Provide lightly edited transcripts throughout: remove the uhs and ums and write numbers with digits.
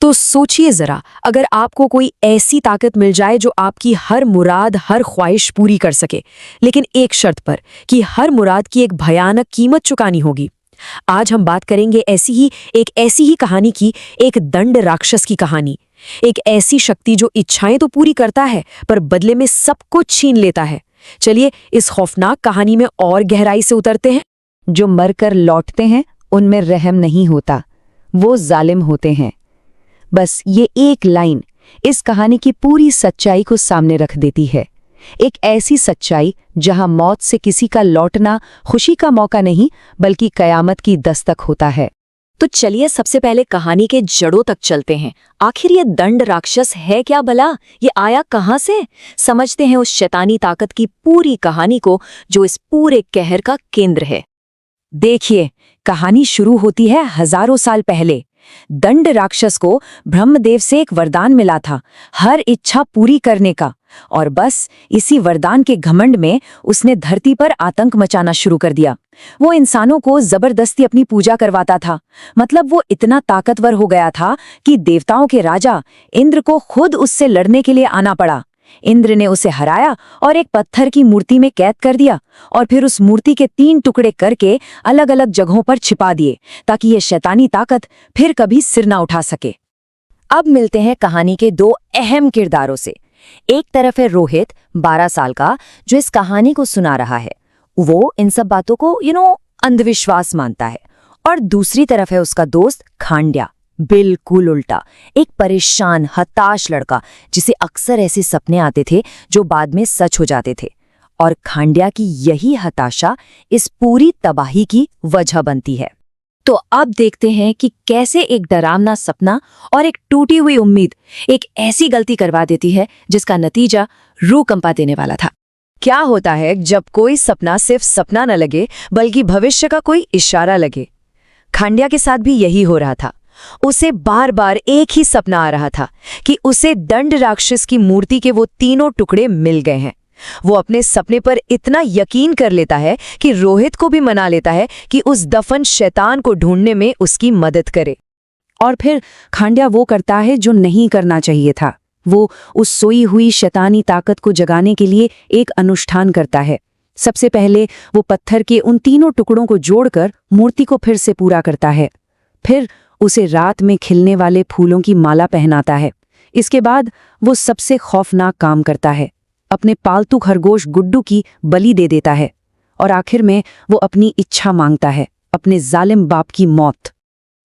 तो सोचिए जरा, अगर आपको कोई ऐसी ताकत मिल जाए जो आपकी हर मुराद, हर ख्वाहिश पूरी कर सके, लेकिन एक शर्त पर कि हर मुराद की एक भयानक कीमत चुकानी होगी। आज हम बात करेंगे ऐसी ही कहानी की, एक दंड राक्षस की कहानी। एक ऐसी शक्ति जो इच्छाएं तो पूरी करता है पर बदले में सब कुछ छीन लेता है। चलिए इस खौफनाक कहानी में और गहराई से उतरते हैं। जो मरकर लौटते हैं उनमें रहम नहीं होता, वो जालिम होते हैं। बस ये एक लाइन इस कहानी की पूरी सच्चाई को सामने रख देती है। एक ऐसी सच्चाई जहां मौत से किसी का लौटना खुशी का मौका नहीं बल्कि कयामत की दस्तक होता है। तो चलिए सबसे पहले कहानी के जड़ों तक चलते हैं। आखिर ये दंड राक्षस है क्या भला? ये आया कहां से? समझते हैं उस शैतानी ताकत की पूरी कहानी को जो इस पूरे कहर का केंद्र है। देखिए, कहानी शुरू होती है हजारों साल पहले। दंड राक्षस को ब्रह्मदेव से एक वरदान मिला था, हर इच्छा पूरी करने का। और बस इसी वरदान के घमंड में उसने धरती पर आतंक मचाना शुरू कर दिया। वो इंसानों को जबरदस्ती अपनी पूजा करवाता था। मतलब वो इतना ताकतवर हो गया था कि देवताओं के राजा इंद्र को खुद उससे लड़ने के लिए आना पड़ा। इंद्र ने उसे हराया और एक पत्थर की मूर्ति में कैद कर दिया और फिर उस मूर्ति के 3 टुकड़े करके अलग अलग जगहों पर छिपा दिए ताकि ये शैतानी ताकत फिर कभी सिर ना उठा सके। अब मिलते हैं कहानी के 2 अहम किरदारों से। एक तरफ है रोहित, 12 साल का, जो इस कहानी को सुना रहा है। वो इन सब बातों को अंधविश्वास मानता है। और दूसरी तरफ है उसका दोस्त खांड्या, बिल्कुल उल्टा, एक परेशान हताश लड़का जिसे अक्सर ऐसे सपने आते थे जो बाद में सच हो जाते थे। और खांड्या की यही हताशा इस पूरी तबाही की वजह बनती है। तो अब देखते हैं कि कैसे एक डरावना सपना और एक टूटी हुई उम्मीद एक ऐसी गलती करवा देती है जिसका नतीजा रूह कंपा देने वाला था। क्या होता है जब कोई सपना सिर्फ सपना न लगे बल्कि भविष्य का कोई इशारा लगे? खांड्या के साथ भी यही हो रहा था। उसे बार बार एक ही सपना आ रहा था कि उसे दंड राक्षस की मूर्ति के वो 3 टुकड़े मिल गए हैं। वो अपने सपने पर इतना यकीन कर लेता है कि रोहित को भी मना लेता है कि उस दफन शैतान को ढूंढने में उसकी मदद करे। और फिर खांड्या वो करता है जो नहीं करना चाहिए था। वो उस सोई हुई शैतानी ताकत को जगाने के लिए एक अनुष्ठान करता है। सबसे पहले वो पत्थर के उन 3 टुकड़ों को जोड़कर मूर्ति को फिर से पूरा करता है। फिर उसे रात में खिलने वाले फूलों की माला पहनाता है। इसके बाद वो सबसे खौफनाक काम करता है, अपने पालतू खरगोश गुड्डू की बलि दे देता है। और आखिर में वो अपनी इच्छा मांगता है, अपने जालिम बाप की मौत।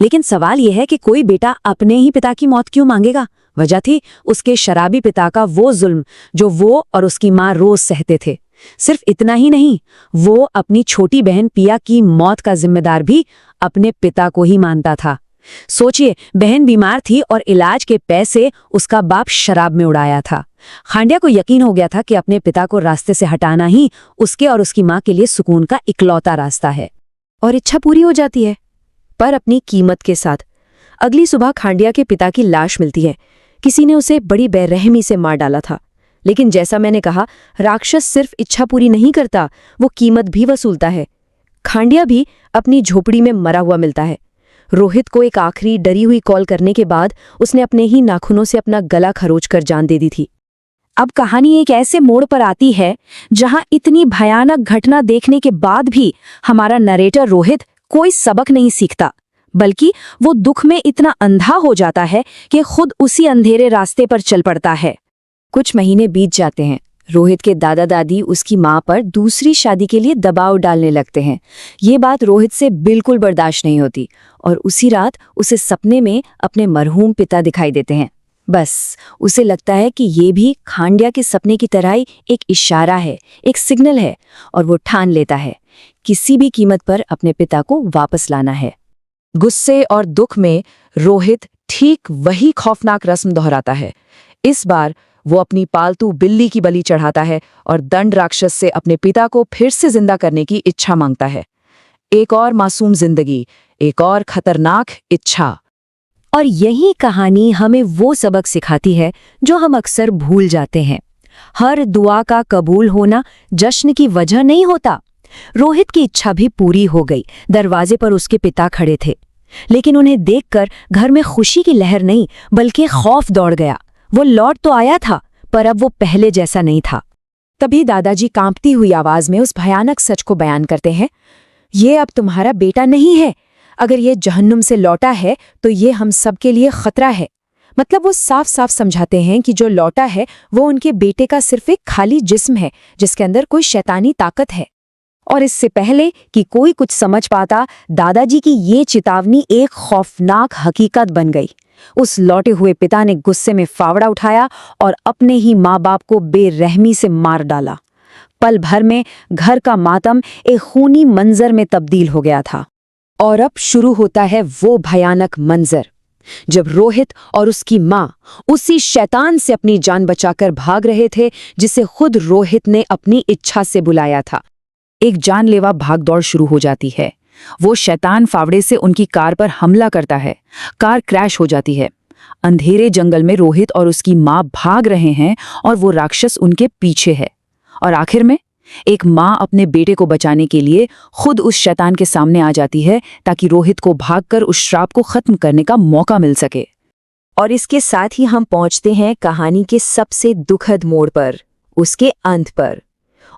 लेकिन सवाल यह है कि कोई बेटा अपने ही पिता की मौत क्यों मांगेगा? वजह थी उसके शराबी पिता का वो जुल्म जो वो और उसकी माँ रोज सहते थे। सिर्फ इतना ही नहीं, वो अपनी छोटी बहन पिया की मौत का जिम्मेदार भी अपने पिता को ही मानता था। सोचिए, बहन बीमार थी और इलाज के पैसे उसका बाप शराब में उड़ाया था। खांड्या को यकीन हो गया था कि अपने पिता को रास्ते से हटाना ही उसके और उसकी माँ के लिए सुकून का इकलौता रास्ता है। और इच्छा पूरी हो जाती है, पर अपनी कीमत के साथ। अगली सुबह खांड्या के पिता की लाश मिलती है। किसी ने उसे बड़ी बेरहमी से मार डाला था। लेकिन जैसा मैंने कहा, राक्षस सिर्फ इच्छा पूरी नहीं करता, वो कीमत भी वसूलता है। खांड्या भी अपनी झोपड़ी में मरा हुआ मिलता है। रोहित को एक आखिरी डरी हुई कॉल करने के बाद उसने अपने ही नाखूनों से अपना गला खरोचकर जान दे दी थी। अब कहानी एक ऐसे मोड़ पर आती है जहां इतनी भयानक घटना देखने के बाद भी हमारा नरेटर रोहित कोई सबक नहीं सीखता, बल्कि वो दुख में इतना अंधा हो जाता है कि खुद उसी अंधेरे रास्ते पर चल पड़ता है। कुछ महीने बीत जाते हैं। रोहित के दादा दादी उसकी माँ पर दूसरी शादी के लिए दबाव डालने लगते हैं। ये बात रोहित से बिल्कुल बर्दाश्त नहीं होती और उसी रात उसे सपने में अपने मरहूम पिता दिखाई देते हैं। बस उसे लगता है कि ये भी खांड्या के सपने की तरह ही एक इशारा है, एक सिग्नल है, और वो ठान लेता है किसी भी कीमत पर अपने पिता को वापस लाना है। गुस्से और दुख में रोहित ठीक वही खौफनाक रस्म दोहराता है। इस बार वो अपनी पालतू बिल्ली की बलि चढ़ाता है और दंड राक्षस से अपने पिता को फिर से जिंदा करने की इच्छा मांगता है। एक और मासूम जिंदगी, एक और खतरनाक इच्छा। और यही कहानी हमें वो सबक सिखाती है जो हम अक्सर भूल जाते हैं। हर दुआ का कबूल होना जश्न की वजह नहीं होता। रोहित की इच्छा भी पूरी हो गई। दरवाजे पर उसके पिता खड़े थे। लेकिन उन्हें देखकर घर में खुशी की लहर नहीं बल्कि खौफ दौड़ गया। वो लौट तो आया था, पर अब वो पहले जैसा नहीं था। तभी दादाजी कांपती हुई आवाज में उस भयानक सच को बयान करते हैं, ये अब तुम्हारा बेटा नहीं है। अगर ये जहन्नुम से लौटा है तो ये हम सबके लिए खतरा है। मतलब वो साफ साफ समझाते हैं कि जो लौटा है वो उनके बेटे का सिर्फ एक खाली जिस्म है जिसके अंदर कोई शैतानी ताकत है। और इससे पहले कि कोई कुछ समझ पाता, दादाजी की ये चेतावनी एक खौफनाक हकीकत बन गई। उस लौटे हुए पिता ने गुस्से में फावड़ा उठाया और अपने ही माँ बाप को बेरहमी से मार डाला। पल भर में घर का मातम एक खूनी मंजर में तब्दील हो गया था। और अब शुरू होता है वो भयानक मंजर जब रोहित और उसकी माँ उसी शैतान से अपनी जान बचाकर भाग रहे थे जिसे खुद रोहित ने अपनी इच्छा से बुलाया था। एक जानलेवा भागदौड़ शुरू हो जाती है। वो शैतान फावड़े से उनकी कार पर हमला करता है। कार क्रैश हो जाती है। अंधेरे जंगल में रोहित और उसकी माँ भाग रहे हैं और वो राक्षस उनके पीछे है। और आखिर में एक माँ अपने बेटे को बचाने के लिए खुद उस शैतान के सामने आ जाती है ताकि रोहित को भागकर उस श्राप को खत्म करने का मौका मिल सके। और इसके साथ ही हम पहुंचते हैं कहानी के सबसे दुखद मोड़ पर, उसके अंत पर,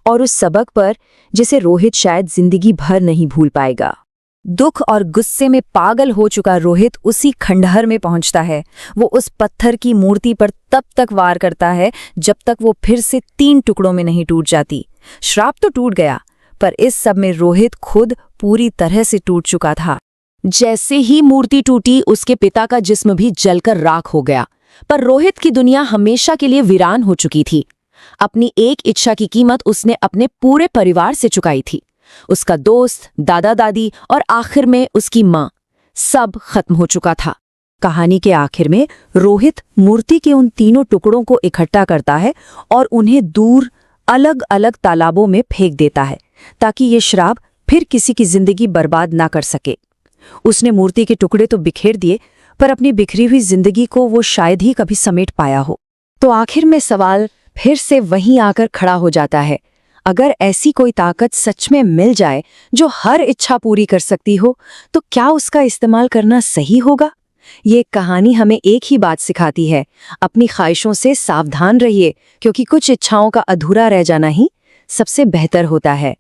और उस सबक पर जिसे रोहित शायद जिंदगी भर नहीं भूल पाएगा। दुख और गुस्से में पागल हो चुका रोहित उसी खंडहर में पहुंचता है। वो उस पत्थर की मूर्ति पर तब तक वार करता है जब तक वो फिर से 3 टुकड़ों में नहीं टूट जाती। श्राप तो टूट गया, पर इस सब में रोहित खुद पूरी तरह से टूट चुका था। जैसे ही मूर्ति टूटी, उसके पिता का जिस्म भी जलकर राख हो गया। पर रोहित की दुनिया हमेशा के लिए वीरान हो चुकी थी। अपनी एक इच्छा की कीमत उसने अपने पूरे परिवार से चुकाई थी। उसका दोस्त, दादा दादी और आखिर में उसकी माँ, सब खत्म हो चुका था। कहानी के आखिर में रोहित मूर्ति के उन 3 टुकड़ों को इकट्ठा करता है और उन्हें दूर अलग अलग तालाबों में फेंक देता है ताकि ये श्राप फिर किसी की जिंदगी बर्बाद ना कर सके। उसने मूर्ति के टुकड़े तो बिखेर दिए, पर अपनी बिखरी हुई जिंदगी को वो शायद ही कभी समेट पाया हो। तो आखिर में सवाल फिर से वहीं आकर खड़ा हो जाता है, अगर ऐसी कोई ताकत सच में मिल जाए जो हर इच्छा पूरी कर सकती हो, तो क्या उसका इस्तेमाल करना सही होगा? ये कहानी हमें एक ही बात सिखाती है, अपनी ख्वाहिशों से सावधान रहिए, क्योंकि कुछ इच्छाओं का अधूरा रह जाना ही सबसे बेहतर होता है।